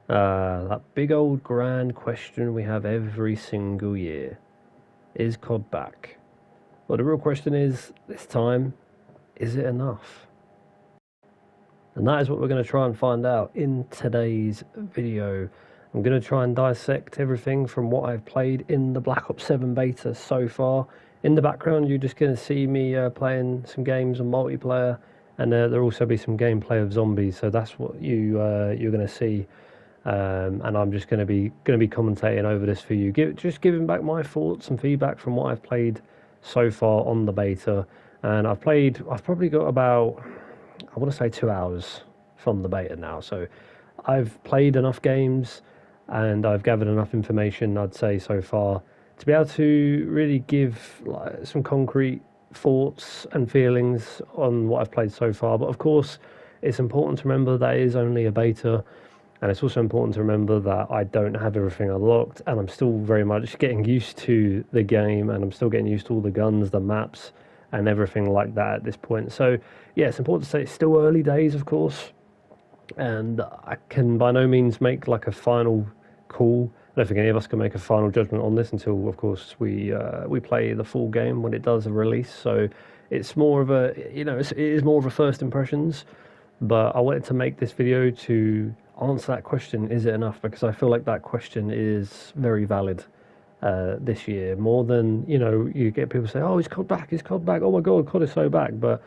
That big old grand question we have every single year. Is COD back? Well, the real question is, this time, is it enough? And that is what we're going to try and find out in today's video. I'm going to try and dissect everything from what I've played in the Black Ops 7 beta so far. In the background, you're just going to see me playing some games on multiplayer, and there'll also be some gameplay of zombies. So that's what you're going to see. And I'm just going to be commentating over this for you, just giving back my thoughts and feedback from what I've played so far on the beta. And I've probably got about, I want to say 2 hours from the beta now. So I've played enough games and I've gathered enough information, I'd say, so far to be able to really give like some concrete thoughts and feelings on what I've played so far. But of course, it's important to remember that it is only a beta. And it's also important to remember that I don't have everything unlocked, and I'm still very much getting used to the game, and I'm still getting used to all the guns, the maps, and everything like that at this point. So, yeah, it's important to say it's still early days, of course, and I can by no means make like a final call. I don't think any of us can make a final judgment on this until, of course, we play the full game when it does a release. So it's more of a, it is more of a first impressions. But I wanted to make this video to answer that question, is it enough? Because I feel like that question is very valid this year. More than, you get people say, oh, he's COD back, oh my God, COD is so back. But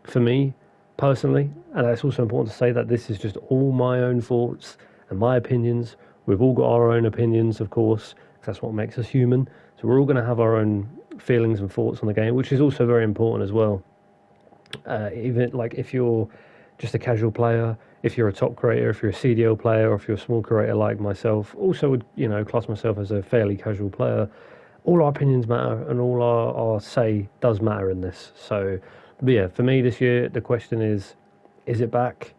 for me, personally, and it's also important to say that this is just all my own thoughts and my opinions. We've all got our own opinions, of course, because that's what makes us human. So we're all going to have our own feelings and thoughts on the game, which is also very important as well. Even like if you're just a casual player, if you're a top creator, if you're a CDL player, or if you're a small creator like myself, also would class myself as a fairly casual player. All our opinions matter, and all our say does matter in this. So, but yeah, for me this year, the question is it back?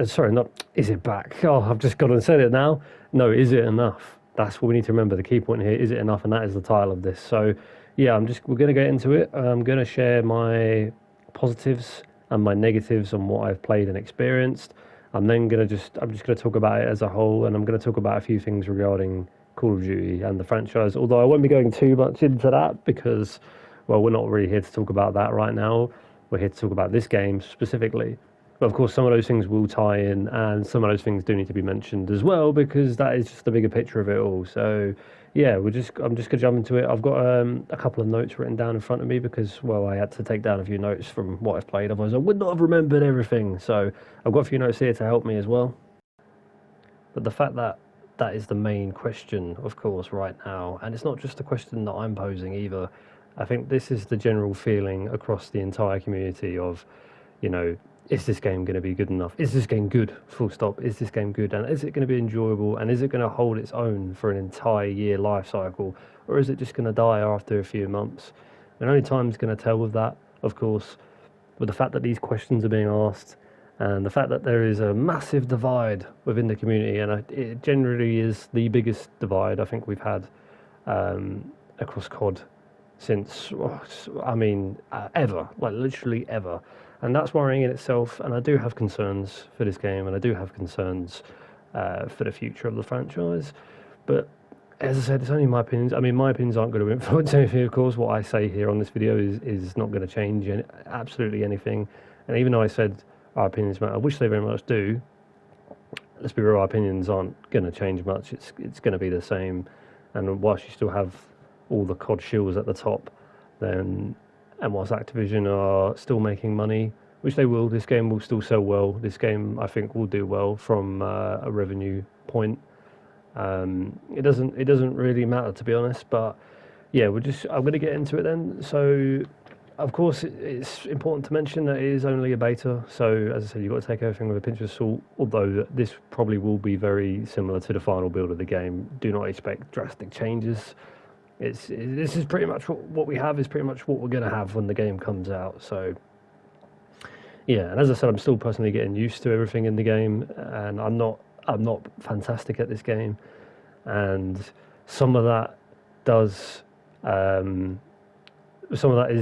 Sorry, not is it back? Oh, I've just got and said it now. No, is it enough? That's what we need to remember. The key point here, is it enough? And that is the title of this. So, yeah, we're going to get into it. I'm going to share my positives and my negatives on what I've played and experienced. I'm just going to talk about it as a whole, and I'm going to talk about a few things regarding Call of Duty and the franchise. Although I won't be going too much into that because, well, we're not really here to talk about that right now. We're here to talk about this game specifically. But of course, some of those things will tie in, and some of those things do need to be mentioned as well because that is just the bigger picture of it all. So, yeah, I'm just gonna jump into it. I've got a couple of notes written down in front of me because, well, I had to take down a few notes from what I've played. Otherwise, I would not have remembered everything. So, I've got a few notes here to help me as well. But the fact that that is the main question, of course, right now, and it's not just a question that I'm posing either. I think this is the general feeling across the entire community of, is this game going to be good enough? Is this game good? Full stop. Is this game good? And is it going to be enjoyable? And is it going to hold its own for an entire year life cycle? Or is it just going to die after a few months? And only time's going to tell with that, of course. But the fact that these questions are being asked and the fact that there is a massive divide within the community, and it generally is the biggest divide I think we've had across COD since, ever, like literally ever. And that's worrying in itself. And I do have concerns for this game, and I do have concerns for the future of the franchise. But as I said, it's only my opinions. I mean, my opinions aren't going to influence anything, of course. What I say here on this video is not going to change absolutely anything. And even though I said our opinions matter, which they very much do, let's be real, our opinions aren't going to change much. It's going to be the same. And whilst you still have all the COD shills at the top, then, and whilst Activision are still making money, which they will, this game will still sell well. This game, I think, will do well from a revenue point. It doesn't really matter, to be honest. But yeah, I'm going to get into it then. So, of course, it's important to mention that it is only a beta. So, as I said, you've got to take everything with a pinch of salt. Although this probably will be very similar to the final build of the game. Do not expect drastic changes. This is pretty much what we have is pretty much what we're going to have when the game comes out. So, yeah, and as I said, I'm still personally getting used to everything in the game, and I'm not fantastic at this game, and some of that is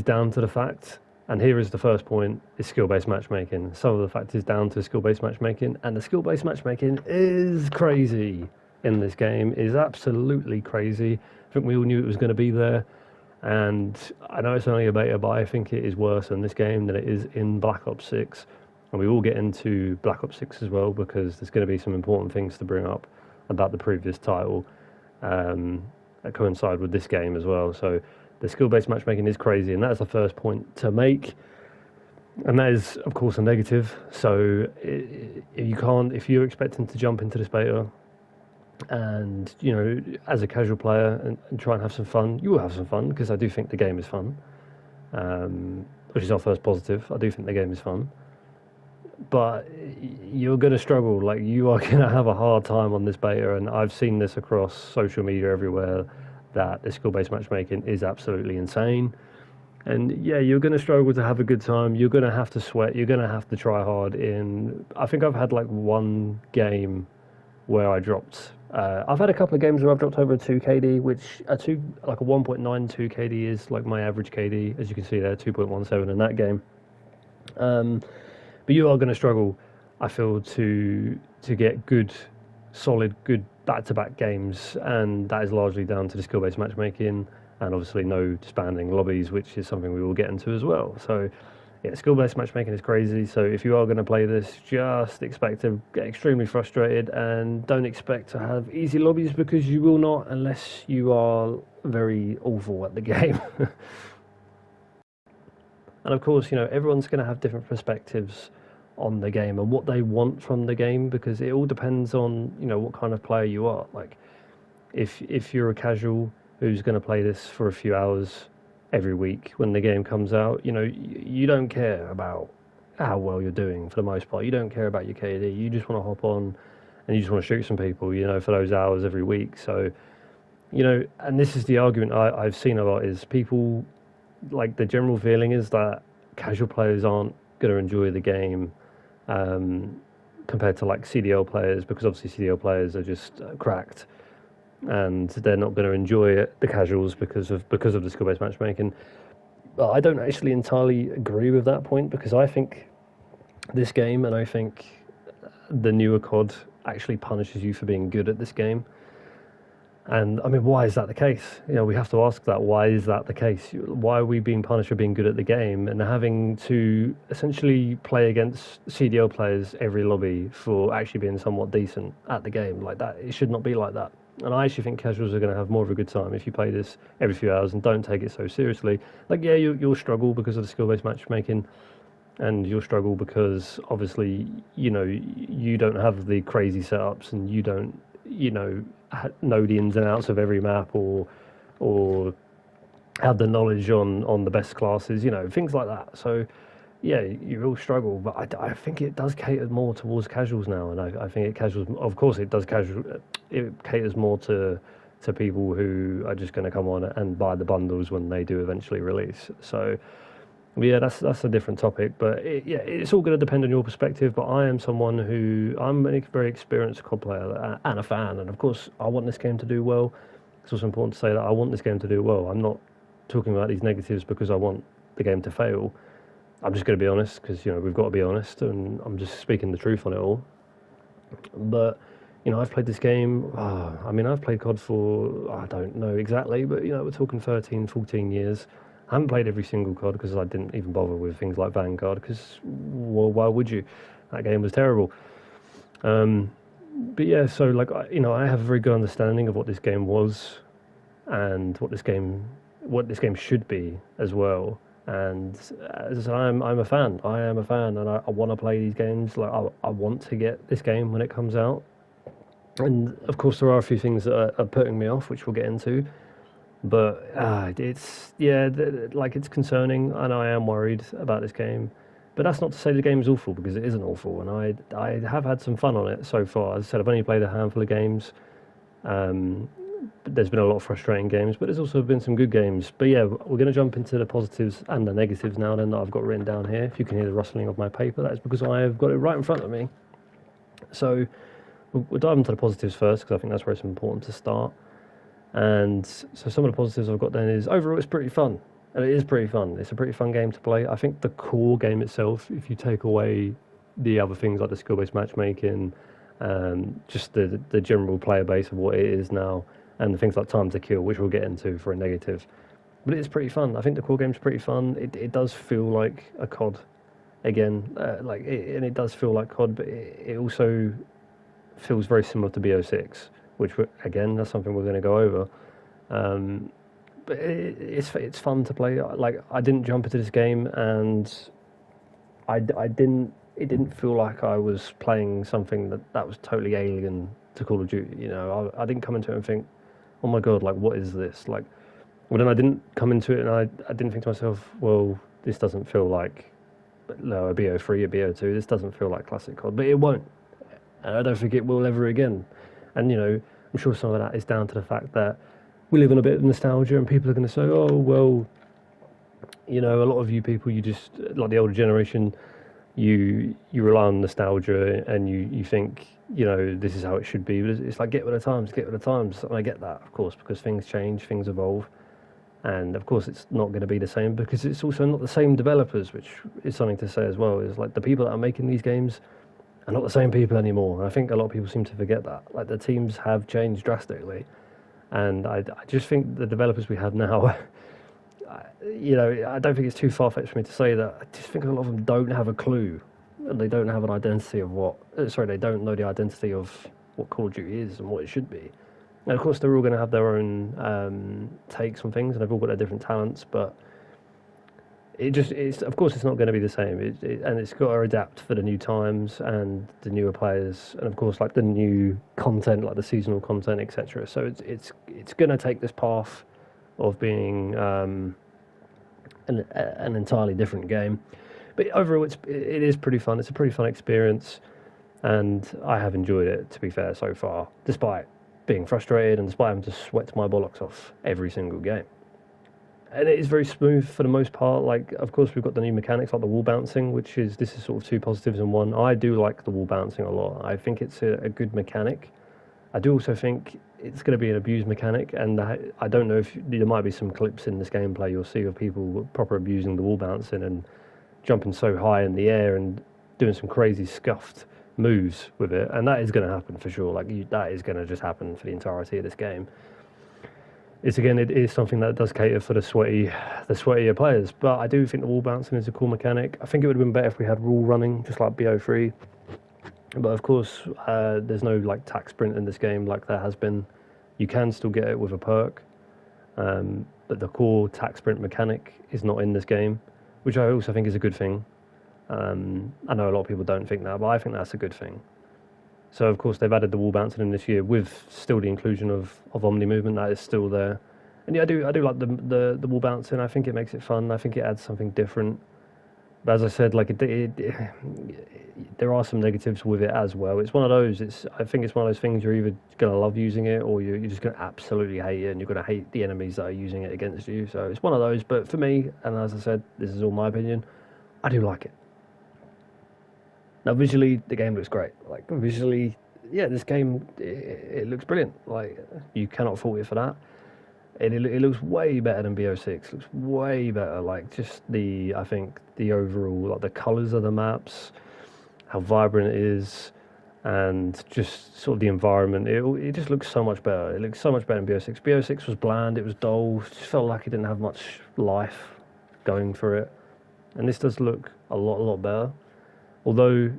down to the fact And here is the first point, is skill-based matchmaking. Some of the factors down to skill-based matchmaking, and the skill-based matchmaking is crazy in this game, is absolutely crazy. I think we all knew it was going to be there, and I know it's only a beta, but I think it is worse in this game than it is in Black Ops 6. And we will get into Black Ops 6 as well, because there's going to be some important things to bring up about the previous title that coincide with this game as well. So the skill-based matchmaking is crazy, and that's the first point to make. And that is, of course, a negative. So you can't, if you're expecting to jump into this beta and, as a casual player and try and have some fun, you will have some fun, because I do think the game is fun, which is our first positive. I do think the game is fun. But you're going to struggle. Like, you are going to have a hard time on this beta, and I've seen this across social media everywhere, that the skill-based matchmaking is absolutely insane. And yeah, you're going to struggle to have a good time. You're going to have to sweat. You're going to have to try hard. I think I've had like one game where I dropped. I've had a couple of games where I've dropped over a 2 KD, which like a 1.92 KD is like my average KD, as you can see there, 2.17 in that game. But you are going to struggle, I feel, to get good, solid, good back-to-back games, and that is largely down to the skill-based matchmaking, and obviously no disbanding lobbies, which is something we will get into as well. So yeah, skill-based matchmaking is crazy. So if you are going to play this, just expect to get extremely frustrated, and don't expect to have easy lobbies, because you will not, unless you are very awful at the game. And of course, everyone's going to have different perspectives on the game and what they want from the game, because it all depends on, what kind of player you are. Like, if you're a casual who's going to play this for a few hours every week when the game comes out, you don't care about how well you're doing for the most part. You don't care about your KD. You just want to hop on and you just want to shoot some people, for those hours every week. So, and this is the argument I've seen a lot, is people, like, the general feeling is that casual players aren't going to enjoy the game compared to like CDL players, because obviously CDL players are just cracked, and they're not going to enjoy it, the casuals, because of the skill-based matchmaking. But I don't actually entirely agree with that point, because I think this game, and I think the newer COD, actually punishes you for being good at this game. And I mean, why is that the case? We have to ask that. Why is that the case? Why are we being punished for being good at the game and having to essentially play against CDL players every lobby for actually being somewhat decent at the game? Like that, it should not be like that. And I actually think casuals are going to have more of a good time if you play this every few hours and don't take it so seriously. Like, yeah, you'll struggle because of the skill-based matchmaking, and you'll struggle because obviously, you don't have the crazy setups, and you don't, know the ins and outs of every map, or have the knowledge on the best classes, things like that. So yeah, you will struggle, but I think it does cater more towards casuals now, and I think of course it does it caters more to people who are just going to come on and buy the bundles when they do eventually release. So yeah, that's a different topic, but it's all going to depend on your perspective. But I'm a very experienced COD player and a fan, and of course I want this game to do well. It's also important to say that I want this game to do well. I'm not talking about these negatives because I want the game to fail. I'm just going to be honest, because we've got to be honest, and I'm just speaking the truth on it all. But I've played this game. I've played COD for, I don't know exactly, but we're talking 13, 14 years. I haven't played every single COD because I didn't even bother with things like Vanguard, because, well, why would you? That game was terrible. But yeah, so like, I have a very good understanding of what this game was, and what this game should be as well. And as I'm a fan. I am a fan, and I want to play these games. Like, I want to get this game when it comes out. And of course, there are a few things that are putting me off, which we'll get into. But it's concerning, and I am worried about this game. But that's not to say the game is awful, because it isn't awful, and I have had some fun on it so far. As I said, I've only played a handful of games. There's been a lot of frustrating games, but there's also been some good games. But yeah, we're going to jump into the positives and the negatives now then, that I've got written down here. If you can hear the rustling of my paper, that is because I have got it right in front of me. So we'll dive into the positives first, because I think that's where it's important to start. And so some of the positives I've got then is, overall it's pretty fun. And it is pretty fun. It's a pretty fun game to play. I think the core game itself, if you take away the other things like the skill-based matchmaking, just the general player base of what it is now, and the things like time to kill, which we'll get into for a negative. But it is pretty fun. I think the core game's pretty fun. It does feel like a COD again, and it does feel like COD, but it also feels very similar to B06, which again, that's something we're going to go over. Um, but it's fun to play. Like I didn't jump into this game, and I didn't. It didn't feel like I was playing something that was totally alien to Call of Duty. You know, I didn't come into it and think, oh my god, like what is this? Like, well then I didn't come into it and I didn't think to myself, well, this doesn't feel like no, a BO3, a BO2. This doesn't feel like classic COD, but it won't. And I don't think it will ever again. And, you know, I'm sure some of that is down to the fact that we live in a bit of nostalgia and people are going to say, oh, well, you know, a lot of you people, you just, like the older generation, you rely on nostalgia and you think, you know, this is how it should be. But it's like, get with the times, get with the times. And I get that, of course, because things change, things evolve. And of course, it's not going to be the same because it's also not the same developers, which is something to say as well. Is like the people that are making these games are not the same people anymore. And I think a lot of people seem to forget that. Like the teams have changed drastically. And I just think the developers we have now, you know, I don't think it's too far-fetched for me to say that. I just think a lot of them don't have a clue. And they don't have an identity of what... sorry, they don't know the identity of what Call of Duty is and what it should be. And of course, they're all going to have their own takes on things, and they've all got their different talents. But of course, it's not going to be the same, and it's got to adapt for the new times and the newer players, and of course, like the new content, like the seasonal content, etc. So it's going to take this path of being an entirely different game. But overall, it is pretty fun. It's a pretty fun experience, and I have enjoyed it. To be fair, so far, despite being frustrated and despite having to sweat my bollocks off every single game. And it is very smooth for the most part. Like, of course, we've got the new mechanics like the wall bouncing, this is sort of two positives in one. I do like the wall bouncing a lot. I think it's a good mechanic. I do also think it's going to be an abused mechanic, and I don't know if there might be some clips in this gameplay you'll see of people proper abusing the wall bouncing and jumping so high in the air and doing some crazy scuffed moves with it, and that is going to happen for sure. Like that is going to just happen for the entirety of this game. It is something that does cater for the sweatier players. But I do think the wall bouncing is a cool mechanic. I think it would have been better if we had rule running, just like BO3. But of course, there's no like tack sprint in this game like there has been. You can still get it with a perk, but the core tack sprint mechanic is not in this game, which I also think is a good thing. I know a lot of people don't think that, but I think that's a good thing. So of course they've added the wall bouncing in this year with still the inclusion of Omni movement that is still there. And yeah, I do like the wall bouncing. I think it makes it fun. I think it adds something different. But as I said, like there are some negatives with it as well. It's one of those. I think it's one of those things you're either gonna love using it or you're just gonna absolutely hate it, and you're gonna hate the enemies that are using it against you. So it's one of those. But for me, and as I said, this is all my opinion, I do like it. Now, visually, the game looks great. Like, visually, yeah, this game, it looks brilliant. Like, you cannot fault it for that. It looks way better than BO6. Looks way better. Like, just I think, the overall, like, the colours of the maps, how vibrant it is, and just sort of the environment. It just looks so much better. It looks so much better than BO6. BO6 was bland. It was dull. It just felt like it didn't have much life going for it. And this does look a lot better. Although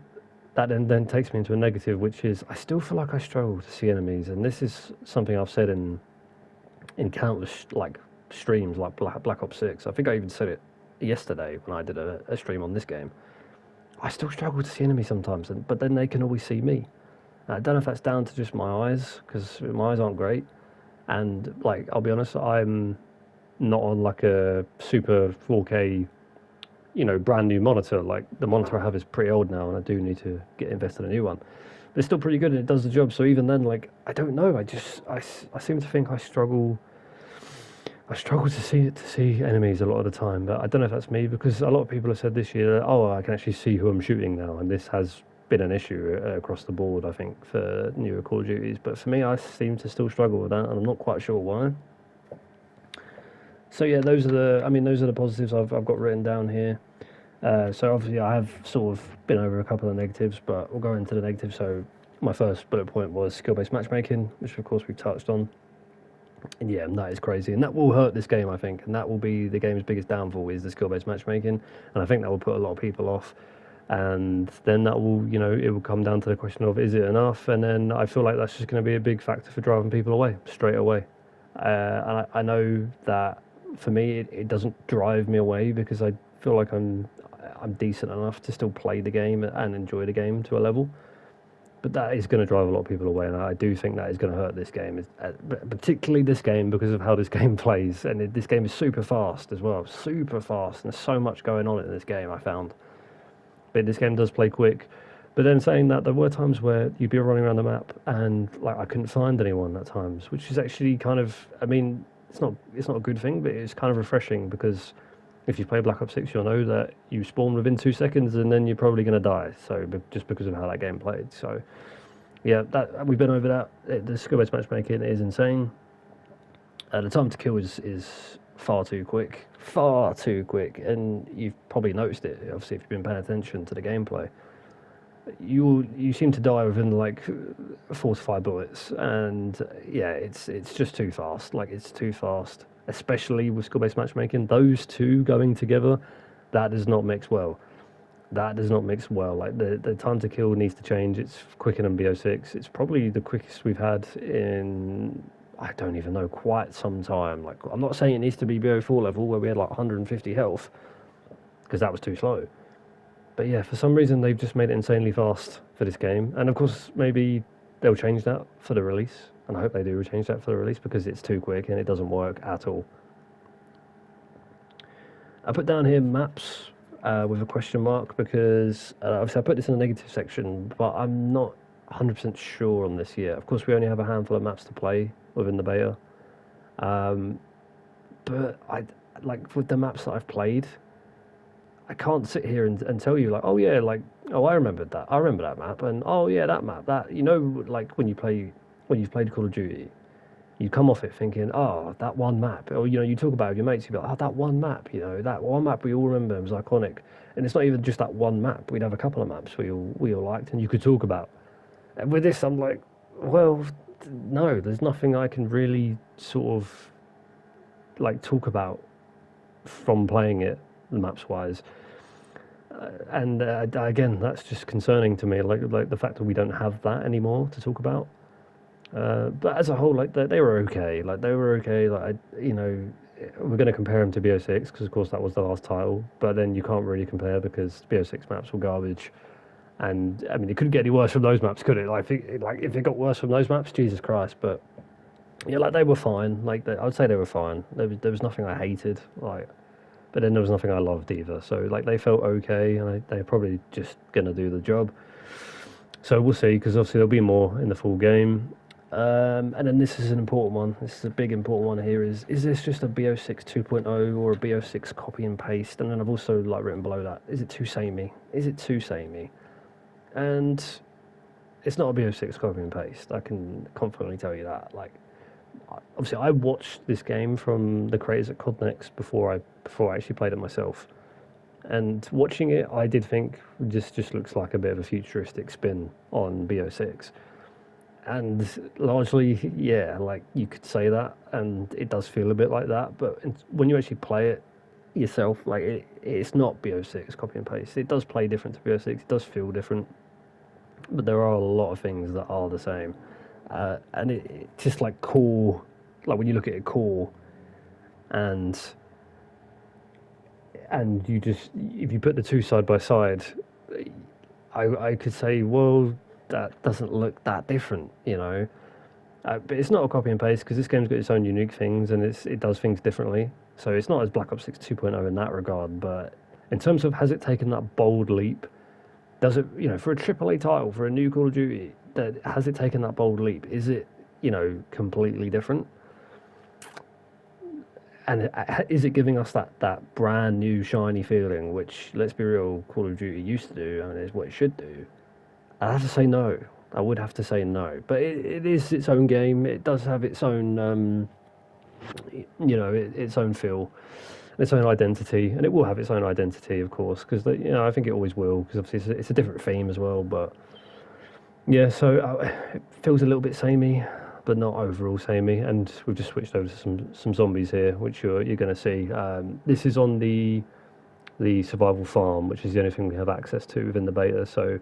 that then takes me into a negative, which is I still feel like I struggle to see enemies, and this is something I've said in countless like streams, like Black Ops 6. I think I even said it yesterday when I did a stream on this game. I still struggle to see enemies sometimes, but then they can always see me. I don't know if that's down to just my eyes, because my eyes aren't great, and like I'll be honest, I'm not on like a super 4K. Brand new monitor. Like the monitor I have is pretty old now, and I do need to get invested in a new one. But it's still pretty good, and it does the job. So even then, like I don't know. I seem to think I struggle. I struggle to see enemies a lot of the time. But I don't know if that's me, because a lot of people have said this year that, I can actually see who I'm shooting now, and this has been an issue across the board, I think, for newer Call of Duties. But for me, I seem to still struggle with that, and I'm not quite sure why. So yeah, those are the positives I've got written down here. So obviously I have sort of been over a couple of negatives, but we'll go into the negatives. So my first bullet point was skill-based matchmaking, which of course we've touched on. And yeah, that is crazy, and that will hurt this game, I think, and that will be the game's biggest downfall is the skill-based matchmaking, and I think that will put a lot of people off. And then that will, it will come down to the question of is it enough, and then I feel like that's just going to be a big factor for driving people away straight away. And I know that for me, it doesn't drive me away because I feel like I'm decent enough to still play the game and enjoy the game to a level. But that is going to drive a lot of people away, and I do think that is going to hurt this game, particularly this game because of how this game plays. And this game is super fast as well, super fast, and there's so much going on in this game. I found, but this game does play quick. But then saying that, there were times where you'd be running around the map and like I couldn't find anyone at times, which is actually kind of, I mean, it's not a good thing, but it's kind of refreshing because if you play Black Ops 6, you'll know that you spawn within 2 seconds and then you're probably going to die. So just because of how that game played. So yeah, that we've been over that. The skill-based matchmaking is insane. The time to kill is far too quick, and you've probably noticed it. Obviously, if you've been paying attention to the gameplay, you seem to die within like 4 to 5 bullets, and yeah, it's just too fast. Like it's too fast, especially with skill-based matchmaking. Those two going together, that does not mix well. That does not mix well. Like the time to kill needs to change. It's quicker than B06. It's probably the quickest we've had in I don't even know quite some time. Like I'm not saying it needs to be B04 level where we had like 150 health because that was too slow. But yeah, for some reason they've just made it insanely fast for this game. And of course, maybe they'll change that for the release. And I hope they do change that for the release because it's too quick and it doesn't work at all. I put down here maps with a question mark because obviously I put this in the negative section, but I'm not 100% sure on this yet. Of course, we only have a handful of maps to play within the beta. But I like with the maps that I've played, I can't sit here and tell you like, oh yeah, like I remembered that. I remember that map, and oh yeah, that map. That like when you've played Call of Duty, you come off it thinking, oh, that one map, or you talk about it with your mates, you'd be like, oh, that one map, that one map we all remember, it was iconic. And it's not even just that one map. We'd have a couple of maps we all liked, and you could talk about. And with this, I'm like, well, no, there's nothing I can really sort of like talk about from playing it, maps wise. And again, that's just concerning to me. Like the fact that we don't have that anymore to talk about. But as a whole, like they were okay. Like they were okay. Like we're going to compare them to B06 because of course that was the last title. But then you can't really compare because B06 maps were garbage. And I mean, it couldn't get any worse from those maps, could it? Like if it got worse from those maps, Jesus Christ! But yeah, like they were fine. Like I would say they were fine. There was nothing I hated. Like, but then there was nothing I loved either. So like they felt okay, and they're probably just gonna do the job. So we'll see, because obviously there'll be more in the full game. And then this is an important one. This is a big important one here. Is this just a B06 2.0 or a B06 copy and paste? And then I've also like written below that, is it too samey? Is it too samey? And it's not a B06 copy and paste. I can confidently tell you that. Like, obviously, I watched this game from the creators at Codnex before I actually played it myself. And watching it, I did think just looks like a bit of a futuristic spin on B06. And largely, yeah, like you could say that, and it does feel a bit like that. But when you actually play it yourself, like it's not B06 copy and paste. It does play different to B06. It does feel different, but there are a lot of things that are the same. And it's just like core, like when you look at it core, and you just, if you put the two side by side, I could say, well, that doesn't look that different, but it's not a copy and paste because this game's got its own unique things and it does things differently. So it's not as Black Ops 6 2.0 in that regard, but in terms of has it taken that bold leap, does it, for a AAA title, for a new Call of Duty, has it taken that bold leap? Is it, completely different? And is it giving us that brand new shiny feeling, which, let's be real, Call of Duty used to do, and is what it should do? I have to say no. I would have to say no. But it is its own game. It does have its own its own feel, its own identity, and it will have its own identity, of course, because I think it always will, because obviously it's a different theme as well. But yeah, so it feels a little bit samey, but not overall samey. And we've just switched over to some zombies here, which you're going to see. This is on the survival farm, which is the only thing we have access to within the beta. So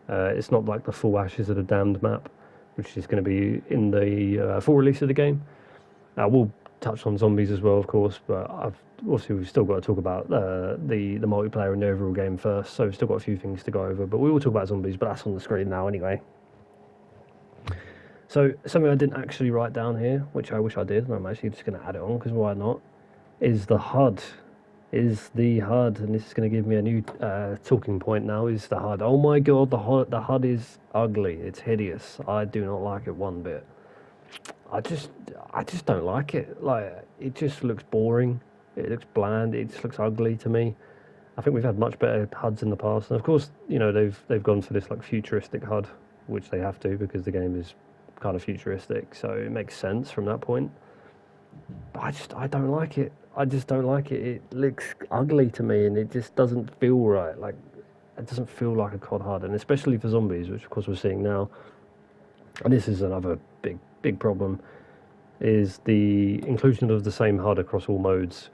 it's not like the full Ashes of the Damned map, which is going to be in the full release of the game. We'll touch on zombies as well, of course, but we've still got to talk about the multiplayer and the overall game first. So we've still got a few things to go over, but we will talk about zombies. But that's on the screen now anyway. So something I didn't actually write down here, which I wish I did, and I'm actually just going to add it on because why not? Is the HUD. The HUD, and this is going to give me a new talking point now. Is the HUD? Oh my god, the HUD is ugly. It's hideous. I do not like it one bit. I just don't like it. Like, it just looks boring. It looks bland. It just looks ugly to me. I think we've had much better HUDs in the past, and of course, they've gone for this like futuristic HUD, which they have to because the game is kind of futuristic, so it makes sense from that point. But I don't like it. I just don't like it. It looks ugly to me, and it just doesn't feel right. Like, it doesn't feel like a COD HUD, and especially for zombies, which of course we're seeing now. And this is another big problem, is the inclusion of the same HUD across all modes.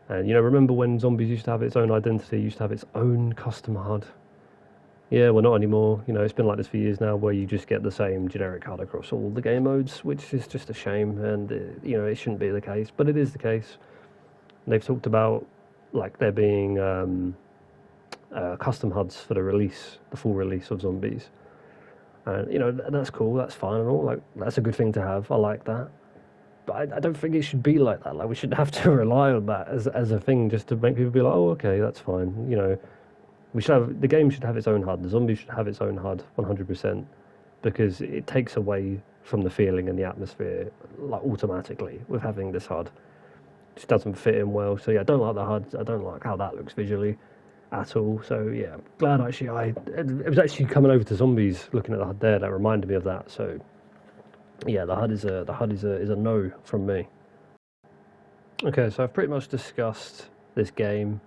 And remember when zombies used to have its own identity, used to have its own custom HUD? Yeah, well, not anymore. It's been like this for years now, where you just get the same generic HUD across all the game modes, which is just a shame, and it shouldn't be the case, but it is the case. They've talked about like there being custom HUDs for the full release of zombies, and that's cool, that's fine and all. Like, that's a good thing to have. I like that, but I don't think it should be like that. Like, we shouldn't have to rely on that as a thing just to make people be like, oh, okay, that's fine. The game should have its own HUD. The zombies should have its own HUD, 100%, because it takes away from the feeling and the atmosphere, like, automatically with having this HUD. It just doesn't fit in well. So yeah, I don't like the HUD. I don't like how that looks visually at all. So yeah, glad actually it was actually coming over to zombies, looking at the HUD there, that reminded me of that. So yeah, the HUD is a no from me. Okay, so I've pretty much discussed this game,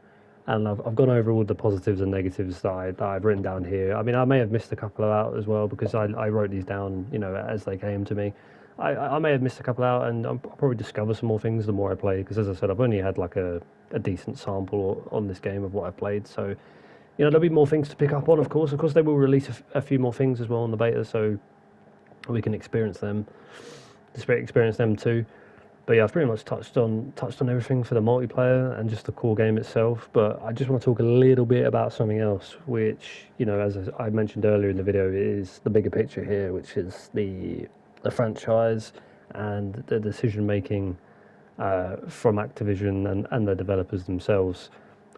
and I've gone over all the positives and negatives that I've written down here. I mean, I may have missed a couple out as well, because I wrote these down, as they came to me. I may have missed a couple out, and I'll probably discover some more things the more I play, because as I said, I've only had like a decent sample on this game of what I've played. So, there'll be more things to pick up on, of course. Of course, they will release a few more things as well on the beta, so we can experience them too. But yeah, I've pretty much touched on everything for the multiplayer and just the core game itself. But I just want to talk a little bit about something else, which, as I mentioned earlier in the video, is the bigger picture here, which is the franchise and the decision making from Activision and the developers themselves.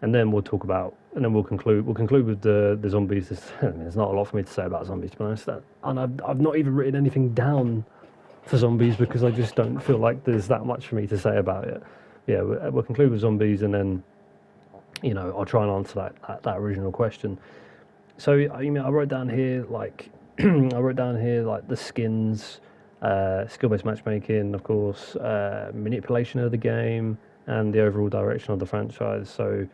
And then we'll conclude with the zombies. There's not a lot for me to say about zombies, to be honest. And I've not even written anything down for zombies, because I just don't feel like there's that much for me to say about it. Yeah, we'll conclude with zombies, and then I'll try and answer that original question. So I wrote down here like the skins, skill-based matchmaking, of course, manipulation of the game, and the overall direction of the franchise. So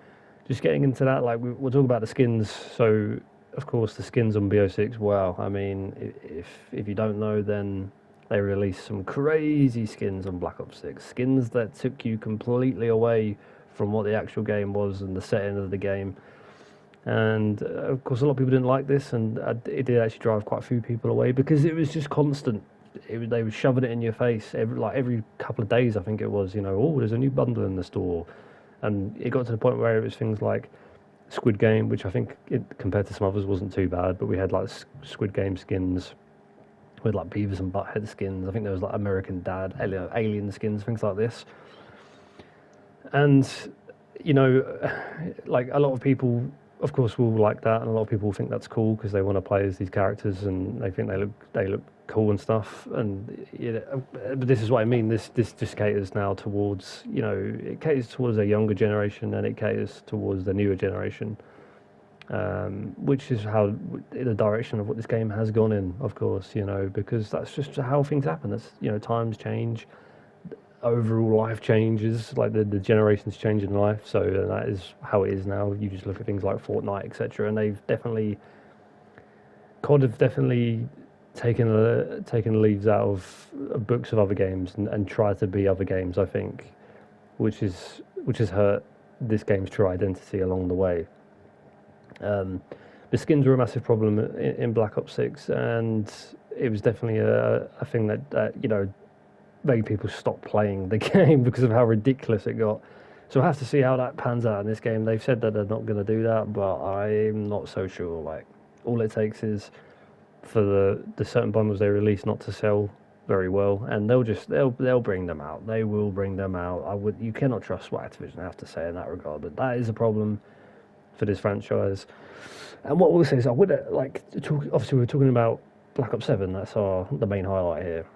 just getting into that, like, we'll talk about the skins. So of course the skins on B06. Wow, I mean, if you don't know, then they released some crazy skins on Black Ops 6. Skins that took you completely away from what the actual game was and the setting of the game. And of course, a lot of people didn't like this, and it did actually drive quite a few people away, because it was just constant. They were shoving it in your face every couple of days. I think it was, oh, there's a new bundle in the store. And it got to the point where it was things like Squid Game, which I think, compared to some others, wasn't too bad. But we had like Squid Game skins with like Beavis and Butthead skins. I think there was like American Dad, alien skins, things like this. And like, a lot of people, of course, will like that, and a lot of people think that's cool because they want to play as these characters and they think they look cool and stuff. And but this is what I mean. This just caters now towards, it caters towards a younger generation, and it caters towards the newer generation. Which is how the direction of what this game has gone in, of course, because that's just how things happen. That's, times change, overall life changes, like the generations change in life. So that is how it is now. You just look at things like Fortnite, etc., and they've definitely COD have definitely taken leaves out of books of other games and tried to be other games. I think, which has hurt this game's true identity along the way. Um, the skins were a massive problem in Black Ops 6, and it was definitely a thing that made people stop playing the game because of how ridiculous it got. So we'll have to see how that pans out in this game. They've said that they're not going to do that, but I'm not so sure. Like, all it takes is for the certain bundles they release not to sell very well, and they'll bring them out. They will bring them out. You cannot trust what Activision have to say in that regard, but that is a problem for this franchise. And what we'll say is, I would like to talk. Obviously, we're talking about Black Ops 7. That's the main highlight here.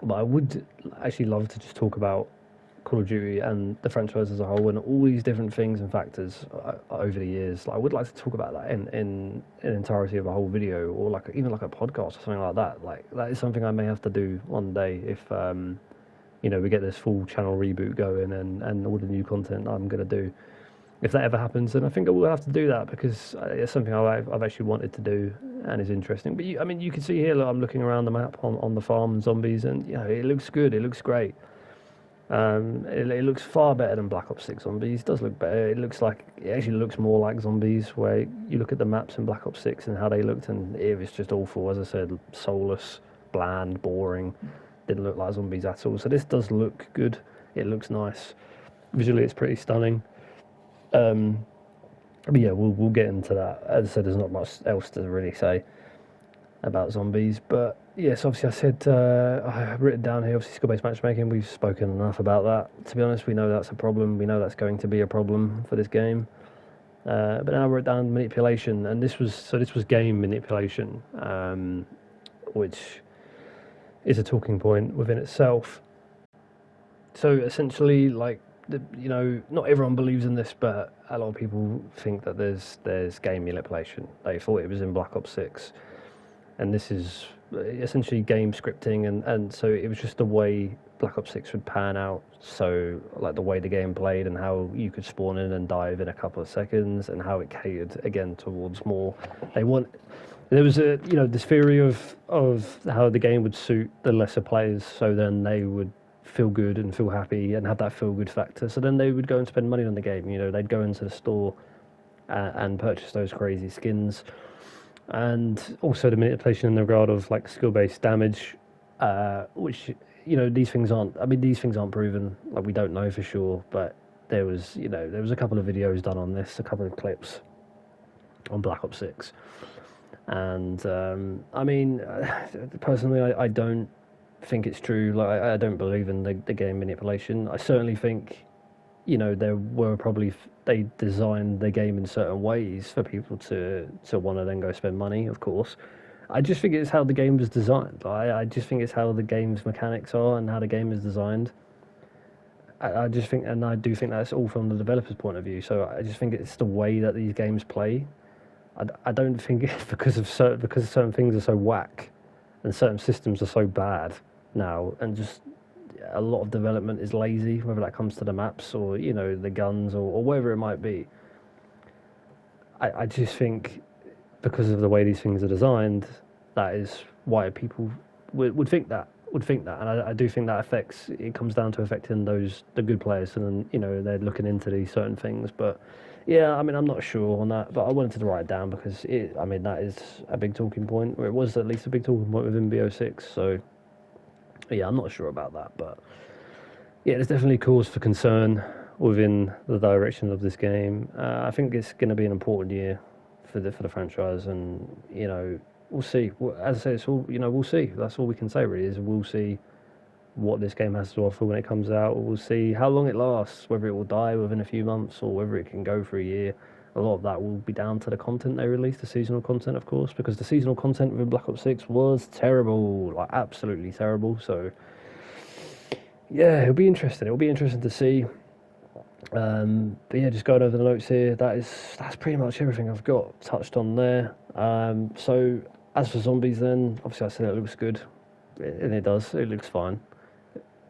But I would actually love to just talk about Call of Duty and the franchise as a whole, and all these different things and factors over the years. Like, I would like to talk about that in entirety of a whole video, or like even like a podcast or something like that. Like, that is something I may have to do one day if we get this full channel reboot going and all the new content I'm gonna do. If that ever happens, then I think I will have to do that, because it's something I've actually wanted to do and is interesting. But you can see here, look, I'm looking around the map on the farm and zombies, and it looks good. It looks great. It looks far better than Black Ops 6 Zombies. It does look better. It actually looks more like Zombies, where you look at the maps in Black Ops 6 and how they looked, and it was just awful. As I said, soulless, bland, boring. Didn't look like Zombies at all. So this does look good. It looks nice. Visually, it's pretty stunning. But yeah, we'll get into that. As I said, there's not much else to really say about Zombies. But yes, obviously I said I've written down here, obviously skill-based matchmaking. We've spoken enough about that. To be honest, we know that's a problem. We know that's going to be a problem for this game. But now I wrote down manipulation, and this was game manipulation, which is a talking point within itself. So essentially, like, not everyone believes in this, but a lot of people think that there's game manipulation. They thought it was in Black Ops 6, and this is essentially game scripting, and so it was just the way Black Ops 6 would pan out. So, like, the way the game played and how you could spawn in and dive in a couple of seconds, and how it catered again towards more. There was this theory of how the game would suit the lesser players, so then they would feel good and feel happy and have that feel good factor. So then they would go and spend money on the game. They'd go into the store and purchase those crazy skins, and also the manipulation in the regard of like skill-based damage, which these things aren't. I mean, these things aren't proven. Like, we don't know for sure, but there was a couple of videos done on this, a couple of clips on Black Ops 6, and I mean, personally, I don't think it's true. Like, I don't believe in the game manipulation. I certainly think, there were probably they designed the game in certain ways for people to want to then go spend money. Of course, I just think it's how the game was designed. I just think it's how the game's mechanics are and how the game is designed. I just think, and I do think that's all from the developer's point of view. So I just think it's the way that these games play. I don't think it's because certain things are so whack and certain systems are so bad now, and just a lot of development is lazy, whether that comes to the maps or the guns or whatever it might be. I just think because of the way these things are designed, that is why people would think that, and I do think that it comes down to affecting the good players, and then they're looking into these certain things. But yeah, I mean, I'm not sure on that, but I wanted to write it down because that is a big talking point, or it was at least a big talking point within B06. So yeah, I'm not sure about that, but yeah, there's definitely cause for concern within the direction of this game. I think it's going to be an important year for the franchise, and we'll see. As I say, it's all we'll see. That's all we can say really, is we'll see what this game has to offer when it comes out. We'll see how long it lasts, whether it will die within a few months or whether it can go for a year. A lot of that will be down to the content they release, the seasonal content, of course, because the seasonal content within Black Ops 6 was terrible, like absolutely terrible. So yeah, it'll be interesting. It'll be interesting to see. But yeah, just going over the notes here, that's pretty much everything I've got touched on there. So as for Zombies, then obviously I said it looks good, and it does. It looks fine,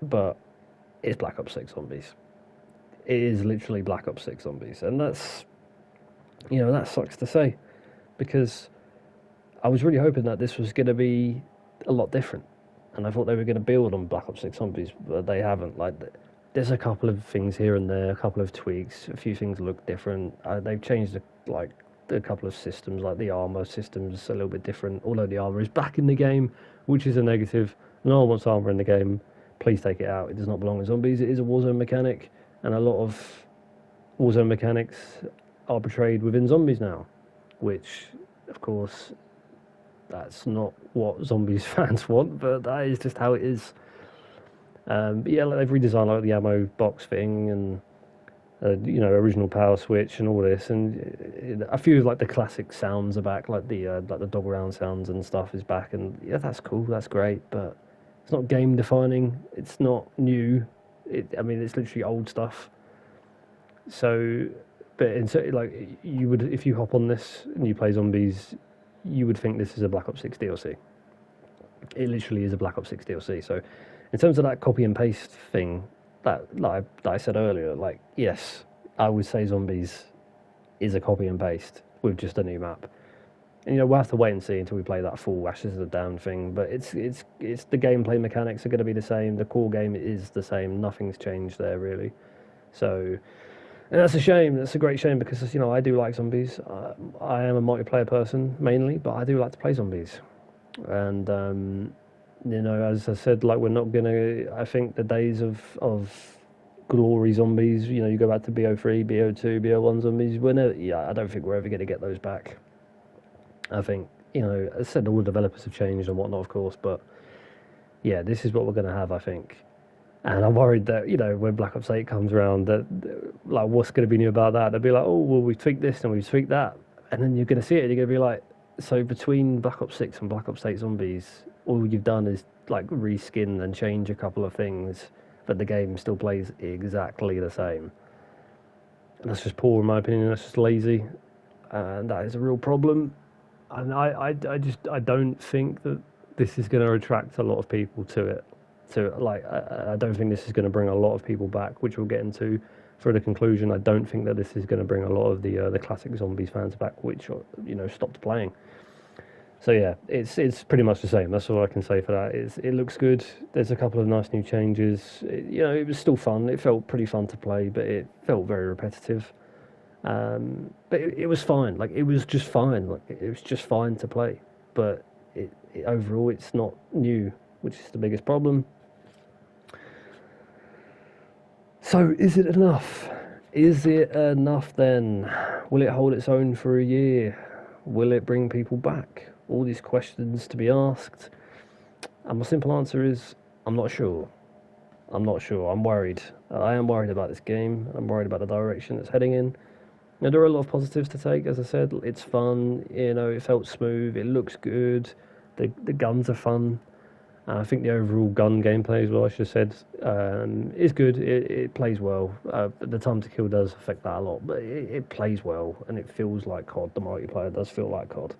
but is Black Ops 6 Zombies. It is literally Black Ops 6 Zombies, and that's, that sucks to say, because I was really hoping that this was going to be a lot different, and I thought they were going to build on Black Ops 6 Zombies, but they haven't. Like, there's a couple of things here and there, a couple of tweaks, a few things look different. They've changed a couple of systems, like the armor system's a little bit different, although the armor is back in the game, which is a negative. No one wants armor in the game. Please take it out. It does not belong in Zombies. It is a Warzone mechanic, and a lot of Warzone mechanics are portrayed within Zombies now, which, of course, that's not what Zombies fans want, but that is just how it is. But yeah, they've redesigned like the ammo box thing and original power switch and all this, and a few of like the classic sounds are back, like the dog round sounds and stuff is back, and yeah, that's cool, that's great, but it's not game defining, it's not new. It's literally old stuff. So, like, you would, if you hop on this and you play Zombies, you would think this is a Black Ops 6 DLC. It literally is a Black Ops 6 DLC. So, in terms of that copy and paste thing that I said earlier, like, yes, I would say Zombies is a copy and paste with just a new map. And we'll have to wait and see until we play that full Ashes of the Damned thing. But it's the gameplay mechanics are going to be the same. The core game is the same. Nothing's changed there really. So. And that's a shame. That's a great shame because I do like Zombies. I am a multiplayer person mainly, but I do like to play Zombies. And as I said, like, we're not gonna. I think the days of glory Zombies. You go back to BO3, BO2, BO1 Zombies. I don't think we're ever gonna get those back. I think as I said, all the developers have changed and whatnot, of course. But yeah, this is what we're gonna have, I think. And I'm worried that, when Black Ops 8 comes around, that, like, what's going to be new about that? They'll be like, oh, well, we've tweaked this and we've tweaked that. And then you're going to see it and you're going to be like, so between Black Ops 6 and Black Ops 8 Zombies, all you've done is, like, reskin and change a couple of things, but the game still plays exactly the same. And that's just poor, in my opinion. That's just lazy. And that is a real problem. And I don't think that this is going to attract a lot of people to it. I don't think this is going to bring a lot of people back, which we'll get into for the conclusion. I don't think that this is going to bring a lot of the classic Zombies fans back, which stopped playing. So yeah, it's pretty much the same. That's all I can say for that. It looks good. There's a couple of nice new changes. It was still fun. It felt pretty fun to play, but it felt very repetitive. But it was fine. Like, it was just fine. Like, it was just fine to play. But overall, it's not new, which is the biggest problem. So, is it enough? Is it enough then? Will it hold its own for a year? Will it bring people back? All these questions to be asked. And my simple answer is, I'm not sure. I'm not sure. I'm worried. I am worried about this game. I'm worried about the direction it's heading in. Now, there are a lot of positives to take, as I said. It's fun, it felt smooth, it looks good, the guns are fun. I think the overall gun gameplay as well, I should have said, is good. It plays well. The time to kill does affect that a lot, but it plays well, and it feels like COD. The multiplayer does feel like COD.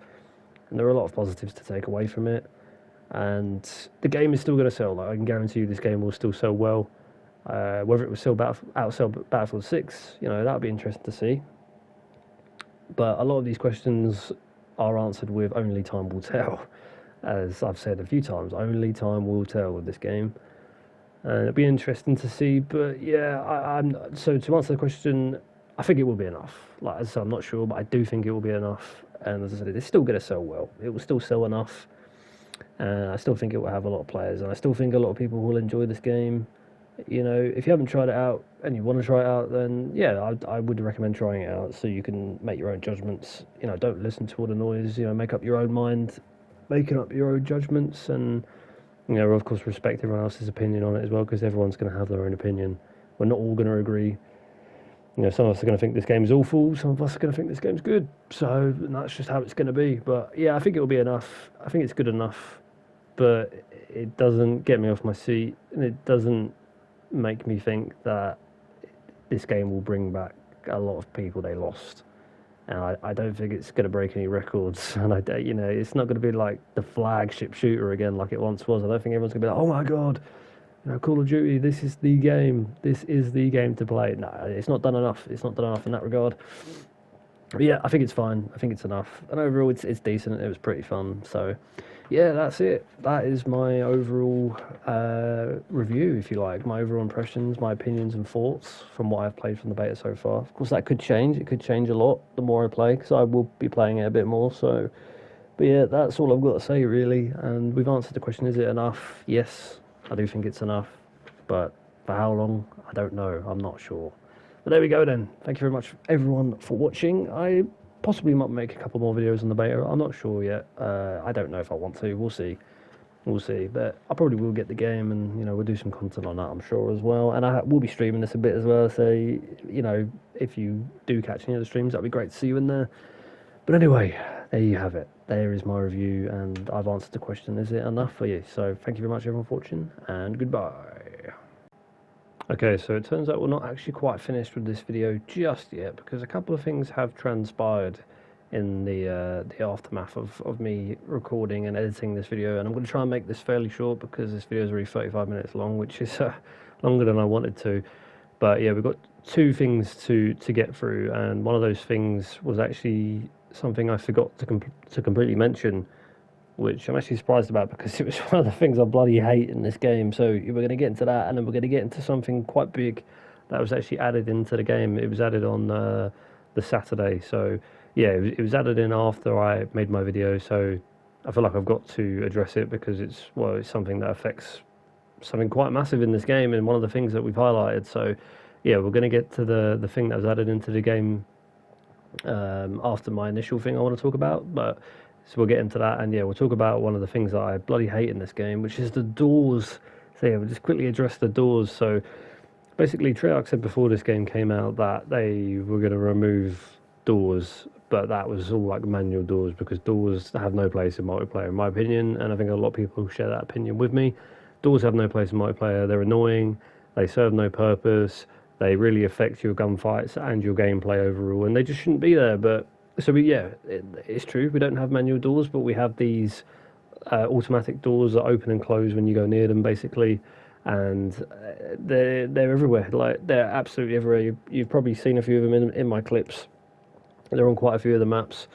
And there are a lot of positives to take away from it. And the game is still going to sell. Like, I can guarantee you this game will still sell well. Whether it will still outsell Battlefield 6, that would be interesting to see. But a lot of these questions are answered with only time will tell. As I've said a few times, only time will tell with this game. And it'll be interesting to see. But yeah, so to answer the question, I think it will be enough. Like, as I said, I'm not sure, but I do think it will be enough. And as I said, it's still going to sell well. It will still sell enough. And I still think it will have a lot of players. And I still think a lot of people will enjoy this game. If you haven't tried it out and you want to try it out, then yeah, I would recommend trying it out so you can make your own judgments. Don't listen to all the noise. Make up your own mind, making up your own judgments, and of course respect everyone else's opinion on it as well, because everyone's going to have their own opinion. We're not all going to agree. Some of us are going to think this game is awful. Some of us are going to think this game's good. So that's just how it's going to be. But yeah, I think it'll be enough. I think it's good enough, but it doesn't get me off my seat, and it doesn't make me think that this game will bring back a lot of people they lost. And I don't think it's going to break any records. And it's not going to be like the flagship shooter again like it once was. I don't think everyone's going to be like, oh my god, You know, Call of Duty, this is the game. This is the game to play. No, it's not done enough. It's not done enough in that regard. But yeah, I think it's fine. I think it's enough. And overall, it's decent. It was pretty fun. So, yeah, that's it. That is my overall review, if you like. My overall impressions, my opinions and thoughts from what I've played from the beta so far. Of course, that could change. It could change a lot the more I play, because I will be playing it a bit more. So, but yeah, that's all I've got to say, really. And we've answered the question, is it enough? Yes, I do think it's enough. But for how long? I don't know. I'm not sure. But there we go then. Thank you very much, everyone, for watching. I possibly might make a couple more videos on the beta. I'm not sure yet. I don't know if I want to. We'll see. We'll see. But I probably will get the game, and we'll do some content on that, I'm sure, as well. And I will be streaming this a bit as well. So if you do catch any of the streams, that'd be great to see you in there. But anyway, there you have it. There is my review, and I've answered the question, is it enough for you? So thank you very much, everyone, for watching, and goodbye. Okay, so it turns out we're not actually quite finished with this video just yet, because a couple of things have transpired in the aftermath of me recording and editing this video, and I'm going to try and make this fairly short because this video is already 35 minutes long, which is longer than I wanted to. But yeah, we've got two things to get through, and one of those things was actually something I forgot to completely mention, which I'm actually surprised about because it was one of the things I bloody hate in this game. So we're going to get into that, and then we're going to get into something quite big that was actually added into the game. It was added on the Saturday. So yeah, it was added in after I made my video. So I feel like I've got to address it because it's something that affects something quite massive in this game, and one of the things that we've highlighted. So yeah, we're going to get to the thing that was added into the game after my initial thing I want to talk about, but so we'll get into that, and yeah, we'll talk about one of the things that I bloody hate in this game, which is the doors. So yeah, we'll just quickly address the doors. So basically, Treyarch said before this game came out that they were going to remove doors, but that was all like manual doors, because doors have no place in multiplayer, in my opinion, and I think a lot of people share that opinion with me. Doors have no place in multiplayer. They're annoying. They serve no purpose. They really affect your gunfights and your gameplay overall, and they just shouldn't be there. But so it's true. We don't have manual doors, but we have these automatic doors that open and close when you go near them, basically, and they're everywhere. Like, they're absolutely everywhere. You've probably seen a few of them in my clips. They're on quite a few of the maps,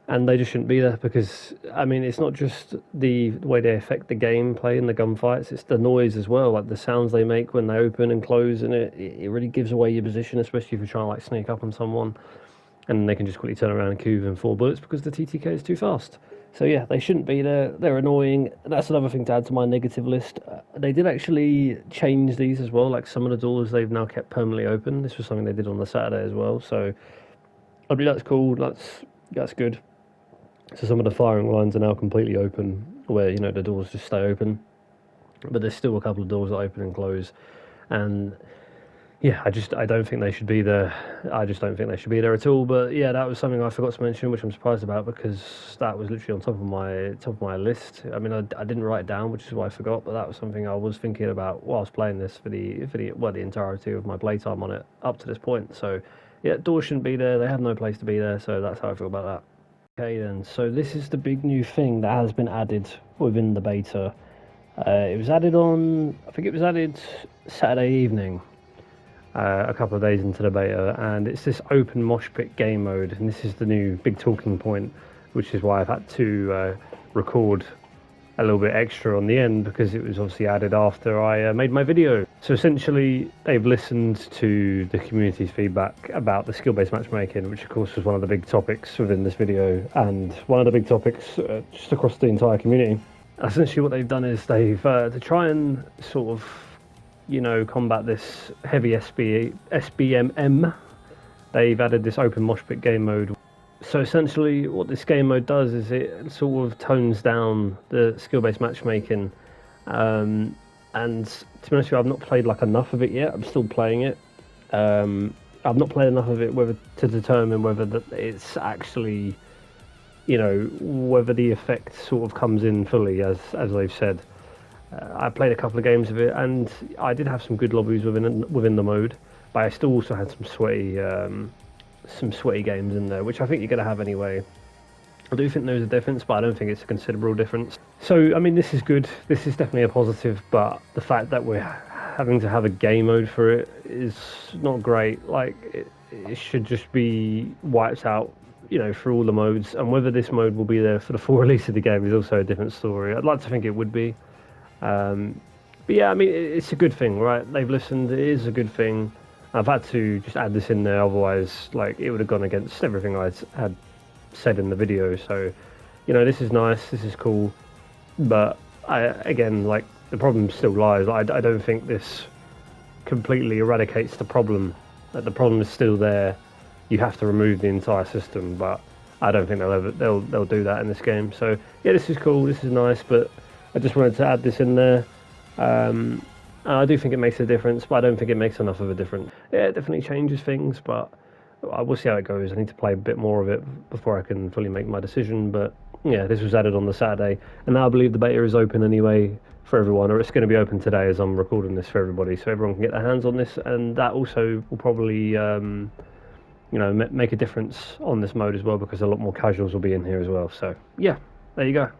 and they just shouldn't be there because, I mean, it's not just the way they affect the gameplay and the gunfights, it's the noise as well, like the sounds they make when they open and close, and it really gives away your position, especially if you're trying to like sneak up on someone, and they can just quickly turn around and cube in 4 bullets because the TTK is too fast. So yeah, they shouldn't be there. They're annoying. That's another thing to add to my negative list. They did actually change these as well. Like, some of the doors they've now kept permanently open. This was something they did on the Saturday as well. So I mean, that's cool. That's good. So some of the firing lines are now completely open, where the doors just stay open. But there's still a couple of doors that open and close, and yeah, I don't think they should be there. I just don't think they should be there at all. But yeah, that was something I forgot to mention, which I'm surprised about, because that was literally on top of my list. I mean, I didn't write it down, which is why I forgot. But that was something I was thinking about whilst playing this for the entirety of my playtime on it up to this point. So yeah, doors shouldn't be there. They have no place to be there. So that's how I feel about that. Okay then, so this is the big new thing that has been added within the beta. It was added on, I think it was added Saturday evening. A couple of days into the beta, and it's this open mosh pit game mode, and this is the new big talking point, which is why I've had to record a little bit extra on the end, because it was obviously added after I made my video. So essentially, they've listened to the community's feedback about the skill-based matchmaking, which of course was one of the big topics within this video, and one of the big topics just across the entire community. Essentially what they've done is they've, to try and sort of combat this heavy SBMM, they've added this open mosh pit game mode. So essentially what this game mode does is it sort of tones down the skill-based matchmaking, and to be honest with you, I've not played like enough of it yet. I'm still playing it. I've not played enough of it to determine whether it's actually, whether the effect sort of comes in fully as they've said. I played a couple of games of it, and I did have some good lobbies within the mode, but I still also had some sweaty games in there, which I think you're going to have anyway. I do think there's a difference, but I don't think it's a considerable difference. So, I mean, this is good. This is definitely a positive, but the fact that we're having to have a game mode for it is not great. Like, it should just be wiped out, you know, for all the modes. And whether this mode will be there for the full release of the game is also a different story. I'd like to think it would be. But yeah, I mean, it's a good thing, right? They've listened. It is a good thing. I've had to just add this in there, otherwise, like, it would have gone against everything I had said in the video. So, you know, this is nice, this is cool, but again, like, the problem still lies. I don't think this completely eradicates the problem. Like, the problem is still there. You have to remove the entire system, but I don't think they'll do that in this game. So yeah, this is cool, this is nice, but I just wanted to add this in there. And I do think it makes a difference, but I don't think it makes enough of a difference. Yeah, it definitely changes things, but we'll see how it goes. I need to play a bit more of it before I can fully make my decision. But yeah, this was added on the Saturday, and now I believe the beta is open anyway for everyone, or it's going to be open today as I'm recording this for everybody, so everyone can get their hands on this, and that also will probably you know, make a difference on this mode as well, because a lot more casuals will be in here as well. So yeah, there you go.